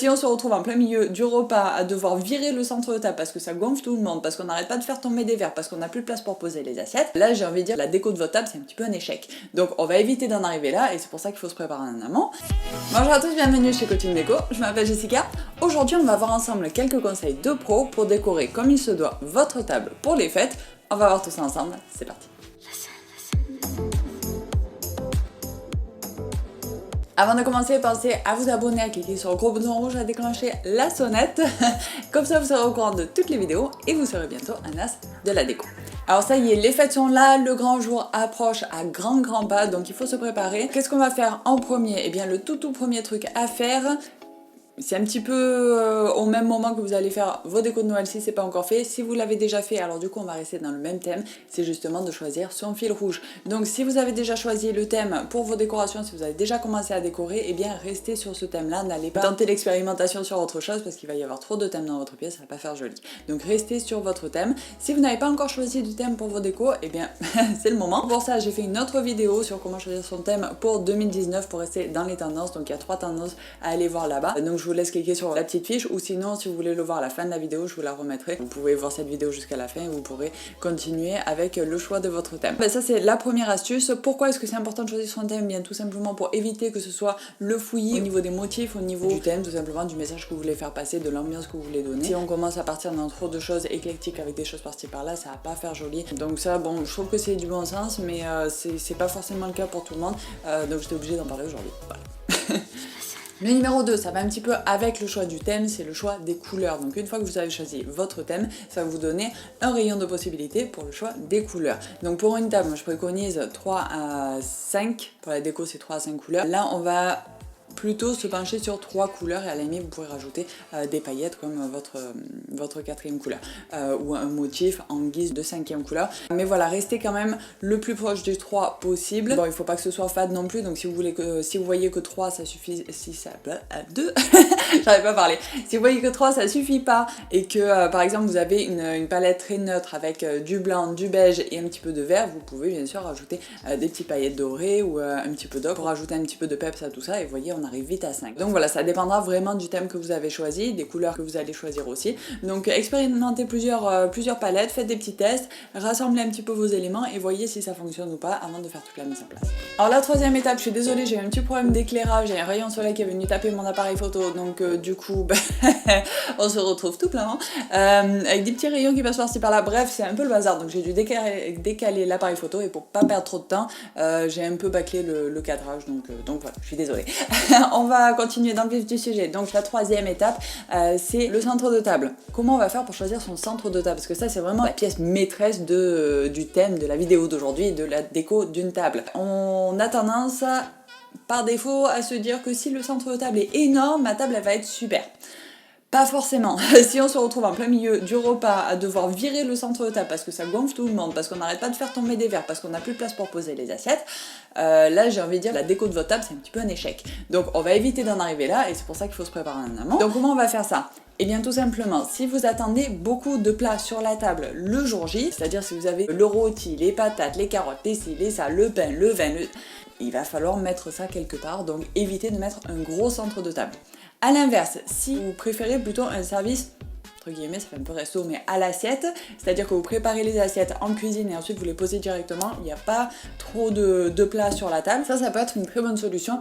Si on se retrouve en plein milieu du repas à devoir virer le centre de table parce que ça gonfle tout le monde, parce qu'on n'arrête pas de faire tomber des verres, parce qu'on n'a plus de place pour poser les assiettes, là j'ai envie de dire la déco de votre table c'est un petit peu un échec. Donc on va éviter d'en arriver là et c'est pour ça qu'il faut se préparer en amont. Bonjour à tous, bienvenue chez Coaching Déco, je m'appelle Jessica. Aujourd'hui on va voir ensemble quelques conseils de pro pour décorer comme il se doit votre table pour les fêtes. On va voir tout ça ensemble, c'est parti. Avant de commencer, pensez à vous abonner, à cliquer sur le gros bouton rouge, à déclencher la sonnette. Comme ça, vous serez au courant de toutes les vidéos et vous serez bientôt un as de la déco. Alors ça y est, les fêtes sont là, le grand jour approche à grands pas, donc il faut se préparer. Qu'est-ce qu'on va faire en premier? Eh bien, le tout premier truc à faire, c'est un petit peu au même moment que vous allez faire vos décos de Noël si c'est pas encore fait. Si vous l'avez déjà fait, alors du coup on va rester dans le même thème, c'est justement de choisir son fil rouge. Donc si vous avez déjà choisi le thème pour vos décorations, si vous avez déjà commencé à décorer, eh bien restez sur ce thème-là, n'allez pas tenter l'expérimentation sur autre chose parce qu'il va y avoir trop de thèmes dans votre pièce, ça va pas faire joli. Donc restez sur votre thème. Si vous n'avez pas encore choisi de thème pour vos décos, eh bien c'est le moment. Pour ça j'ai fait une autre vidéo sur comment choisir son thème pour 2019 pour rester dans les tendances. Donc il y a 3 tendances à aller voir là-bas. Donc je vous laisse cliquer sur la petite fiche ou sinon si vous voulez le voir à la fin de la vidéo je vous la remettrai. Vous pouvez voir cette vidéo jusqu'à la fin et vous pourrez continuer avec le choix de votre thème. Ben, ça c'est la première astuce. Pourquoi est-ce que c'est important de choisir son thème? Bien tout simplement pour éviter que ce soit le fouillis au niveau des motifs, au niveau du thème, tout simplement du message que vous voulez faire passer, de l'ambiance que vous voulez donner. Si on commence à partir dans trop de choses éclectiques avec des choses par-ci par-là, ça va pas faire joli. Donc ça bon je trouve que c'est du bon sens mais c'est pas forcément le cas pour tout le monde. Donc j'étais obligée d'en parler aujourd'hui. Voilà. Le numéro 2, ça va un petit peu avec le choix du thème, c'est le choix des couleurs. Donc une fois que vous avez choisi votre thème, ça va vous donner un rayon de possibilités pour le choix des couleurs. Donc pour une table, moi je préconise 3 à 5, pour la déco c'est 3 à 5 couleurs. Là on va plutôt se pencher sur 3 couleurs et à la limite vous pourrez rajouter des paillettes comme votre 4e couleur ou un motif en guise de 5e couleur. Mais voilà, restez quand même le plus proche du 3 possible. Bon, il faut pas que ce soit fade non plus, donc si vous voyez que 3 ça suffit, si ça 2 j'arrive pas à parler. Si vous voyez que 3 ça suffit pas et que par exemple vous avez une palette très neutre avec du blanc, du beige et un petit peu de vert, vous pouvez bien sûr rajouter des petites paillettes dorées ou un petit peu d'ocre pour rajouter un petit peu de peps à tout ça et vous voyez on arrive vite à 5. Donc voilà, ça dépendra vraiment du thème que vous avez choisi, des couleurs que vous allez choisir aussi. Donc expérimentez plusieurs palettes, faites des petits tests, rassemblez un petit peu vos éléments et voyez si ça fonctionne ou pas avant de faire toute la mise en place. Alors la 3e étape, je suis désolée, j'ai eu un petit problème d'éclairage, j'ai un rayon soleil qui est venu taper mon appareil photo, donc du coup on se retrouve tout plein avec des petits rayons qui passent par-ci par-là. Bref, c'est un peu le bazar, donc j'ai dû décaler l'appareil photo et pour pas perdre trop de temps, j'ai un peu bâclé le cadrage, donc voilà, je suis désolée. On va continuer dans le vif du sujet. Donc la 3e étape, c'est le centre de table. Comment on va faire pour choisir son centre de table? Parce que ça c'est vraiment la pièce maîtresse du thème de la vidéo d'aujourd'hui, de la déco d'une table. On a tendance par défaut à se dire que si le centre de table est énorme, ma table elle va être super. Pas forcément. Si on se retrouve en plein milieu du repas à devoir virer le centre de table parce que ça gonfle tout le monde, parce qu'on n'arrête pas de faire tomber des verres, parce qu'on n'a plus de place pour poser les assiettes, là j'ai envie de dire la déco de votre table c'est un petit peu un échec. Donc on va éviter d'en arriver là et c'est pour ça qu'il faut se préparer en amont. Donc comment on va faire ça? Eh bien tout simplement, si vous attendez beaucoup de plats sur la table le jour J, c'est-à-dire si vous avez le rôti, les patates, les carottes, les ci, les ça, le pain, le vin, il va falloir mettre ça quelque part, donc évitez de mettre un gros centre de table. A l'inverse, si vous préférez plutôt un service, entre guillemets, ça fait un peu resto, mais à l'assiette, c'est-à-dire que vous préparez les assiettes en cuisine et ensuite vous les posez directement, il n'y a pas trop de plats sur la table. Ça peut être une très bonne solution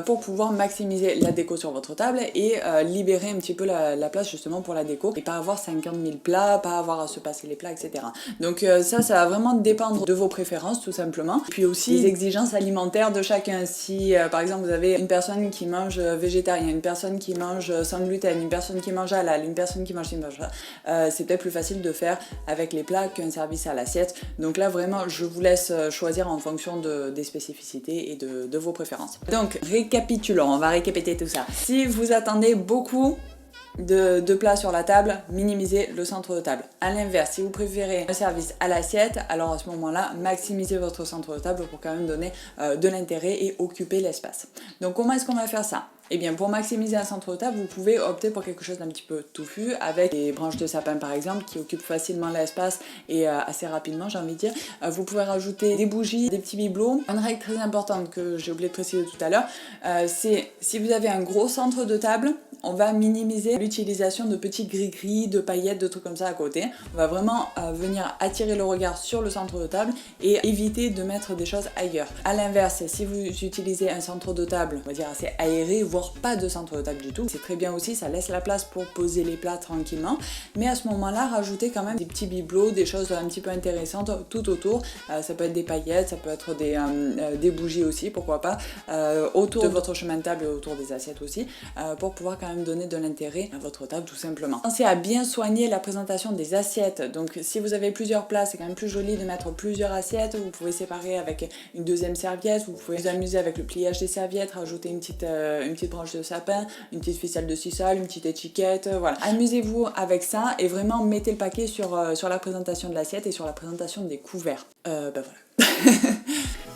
pour pouvoir maximiser la déco sur votre table et libérer un petit peu la place justement pour la déco et pas avoir 50 000 plats, pas avoir à se passer les plats, etc. Donc ça va vraiment dépendre de vos préférences tout simplement. Puis aussi les exigences alimentaires de chacun. Si par exemple vous avez une personne qui mange végétarien, une personne qui mange sans gluten, une personne qui mange halal, une personne qui mange c'est peut-être plus facile de faire avec les plats qu'un service à l'assiette. Donc là vraiment je vous laisse choisir en fonction des spécificités et de vos préférences. Donc récapitulons, on va récapituler tout ça. Si vous attendez beaucoup de plats sur la table, minimisez le centre de table. A l'inverse, si vous préférez un service à l'assiette, alors à ce moment-là, maximisez votre centre de table pour quand même donner de l'intérêt et occuper l'espace. Donc comment est-ce qu'on va faire ça? Eh bien, pour maximiser un centre de table, vous pouvez opter pour quelque chose d'un petit peu touffu, avec des branches de sapin par exemple, qui occupent facilement l'espace et assez rapidement, j'ai envie de dire. Vous pouvez rajouter des bougies, des petits bibelots. Une règle très importante que j'ai oublié de préciser tout à l'heure, c'est si vous avez un gros centre de table, on va minimiser l'utilisation de petits gris-gris, de paillettes, de trucs comme ça à côté. On va vraiment venir attirer le regard sur le centre de table et éviter de mettre des choses ailleurs. A l'inverse, si vous utilisez un centre de table, on va dire assez aéré, voire pas de centre de table du tout, c'est très bien aussi, ça laisse la place pour poser les plats tranquillement. Mais à ce moment-là, rajoutez quand même des petits bibelots, des choses un petit peu intéressantes tout autour. Ça peut être des paillettes, ça peut être des bougies aussi, pourquoi pas, autour de votre chemin de table et autour des assiettes aussi, pour pouvoir quand même donner de l'intérêt à votre table tout simplement. Pensez à bien soigner la présentation des assiettes. Donc si vous avez plusieurs plats, c'est quand même plus joli de mettre plusieurs assiettes. Vous pouvez séparer avec une deuxième serviette, vous pouvez vous amuser avec le pliage des serviettes, rajouter une petite branche de sapin, une petite ficelle de sisal, une petite étiquette, voilà. Amusez-vous avec ça et vraiment mettez le paquet sur la présentation de l'assiette et sur la présentation des couverts. Voilà.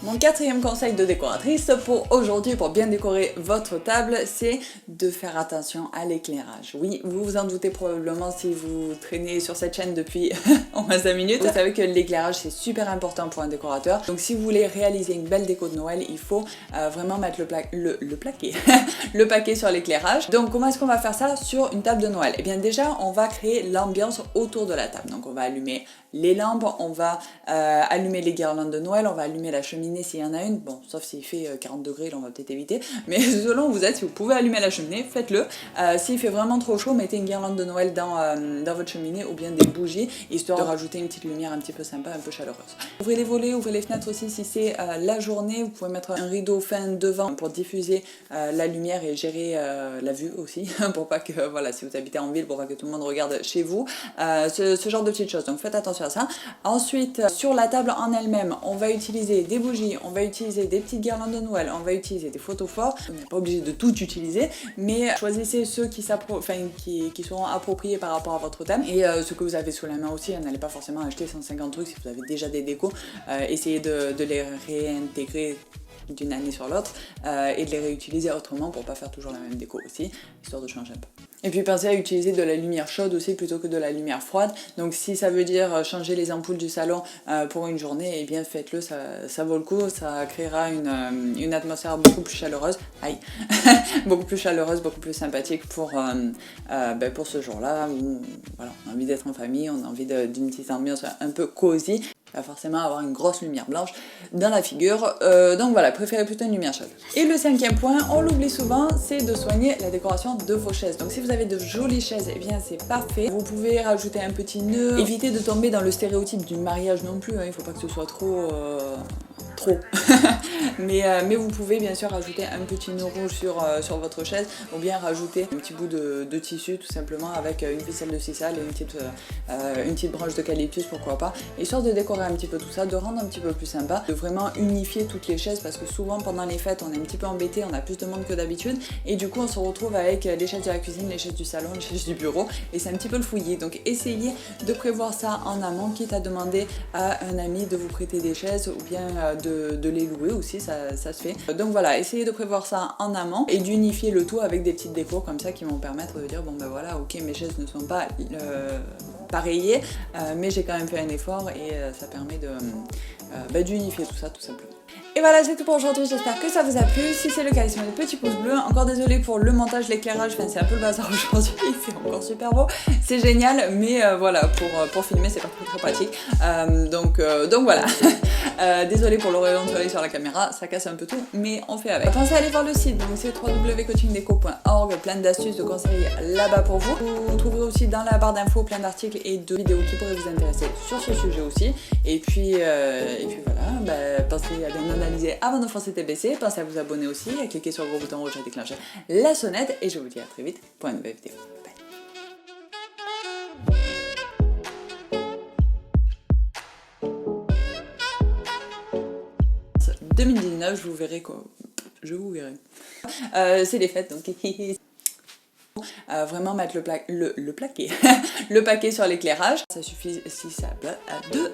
Mon quatrième conseil de décoratrice pour aujourd'hui, pour bien décorer votre table, c'est de faire attention à l'éclairage. Oui, vous vous en doutez probablement si vous traînez sur cette chaîne depuis au moins 5 minutes. Vous savez que l'éclairage c'est super important pour un décorateur. Donc si vous voulez réaliser une belle déco de Noël, il faut vraiment mettre le paquet sur l'éclairage. Donc comment est-ce qu'on va faire ça sur une table de Noël? Eh bien déjà, on va créer l'ambiance autour de la table. Donc on va allumer les lampes, on va allumer les guirlandes de Noël, on va allumer la cheminée s'il y en a une, bon sauf s'il fait 40 degrés là on va peut-être éviter, mais selon où vous êtes, si vous pouvez allumer la cheminée, faites-le. S'il fait vraiment trop chaud, mettez une guirlande de Noël dans votre cheminée ou bien des bougies, histoire de rajouter une petite lumière un petit peu sympa, un peu chaleureuse. Ouvrez les volets, ouvrez les fenêtres aussi si c'est la journée, vous pouvez mettre un rideau fin devant pour diffuser la lumière et gérer la vue aussi, pour pas que, voilà, si vous habitez en ville, pour pas que tout le monde regarde chez vous, ce genre de petites choses, donc faites attention à ça. Ensuite, sur la table en elle-même, on va utiliser des bougies, on va utiliser des petites guirlandes de Noël, on va utiliser des photophores. On n'est pas obligé de tout utiliser, mais choisissez ceux qui seront appropriés par rapport à votre thème et ceux que vous avez sous la main aussi. N'allez pas forcément acheter 150 trucs si vous avez déjà des décos. Essayez de les réintégrer d'une année sur l'autre et de les réutiliser autrement pour pas faire toujours la même déco aussi, histoire de changer un peu. Et puis pensez à utiliser de la lumière chaude aussi plutôt que de la lumière froide. Donc si ça veut dire changer les ampoules du salon pour une journée, eh bien faites-le, ça vaut le coup, ça créera une atmosphère beaucoup plus chaleureuse, beaucoup plus chaleureuse, beaucoup plus sympathique pour ce jour-là où voilà, on a envie d'être en famille, on a envie d'une petite ambiance un peu cosy. Pas forcément avoir une grosse lumière blanche dans la figure, donc voilà, préférez plutôt une lumière chaude. Et le cinquième point, on l'oublie souvent, c'est de soigner la décoration de vos chaises. Donc si vous avez de jolies chaises, eh bien c'est parfait. Vous pouvez rajouter un petit nœud, évitez de tomber dans le stéréotype du mariage non plus, hein, il faut pas que ce soit trop mais vous pouvez bien sûr rajouter un petit nœud rouge sur votre chaise ou bien rajouter un petit bout de tissu tout simplement avec une ficelle de sisal et une petite branche d'eucalyptus, pourquoi pas, histoire de décorer un petit peu tout ça, de rendre un petit peu plus sympa, de vraiment unifier toutes les chaises parce que souvent pendant les fêtes on est un petit peu embêté, on a plus de monde que d'habitude et du coup on se retrouve avec les chaises de la cuisine, les chaises du salon, les chaises du bureau et c'est un petit peu le fouillis. Donc essayez de prévoir ça en amont, quitte à demander à un ami de vous prêter des chaises ou bien de les louer aussi, ça se fait. Donc voilà, essayez de prévoir ça en amont et d'unifier le tout avec des petites décos comme ça qui vont permettre de dire bon ben voilà, ok, mes chaises ne sont pas pareillées, mais j'ai quand même fait un effort et ça permet d'unifier tout ça tout simplement. Et voilà, c'est tout pour aujourd'hui, j'espère que ça vous a plu. Si c'est le cas, laissez-moi des petits pouces bleus. Encore désolé pour le montage, l'éclairage, enfin, c'est un peu le bazar aujourd'hui, il fait encore super beau. C'est génial, mais voilà, pour filmer, c'est pas très pratique. Donc voilà. Désolé pour le rayon de soleil sur la caméra, ça casse un peu tout, mais on fait avec. Pensez à aller voir le site, donc c'est www.coachingdeco.org, plein d'astuces, de conseils là-bas pour vous. Vous trouverez aussi dans la barre d'infos plein d'articles et de vidéos qui pourraient vous intéresser sur ce sujet aussi. Et puis voilà, pensez à bien analyser avant de foncer TBC, pensez à vous abonner aussi, à cliquer sur le gros bouton rouge à déclencher la sonnette, et je vous dis à très vite pour une nouvelle vidéo. Bye. 2019, je vous verrai quoi. Je vous verrai. C'est les fêtes, donc vraiment mettre le paquet sur l'éclairage. Ça suffit si ça à deux.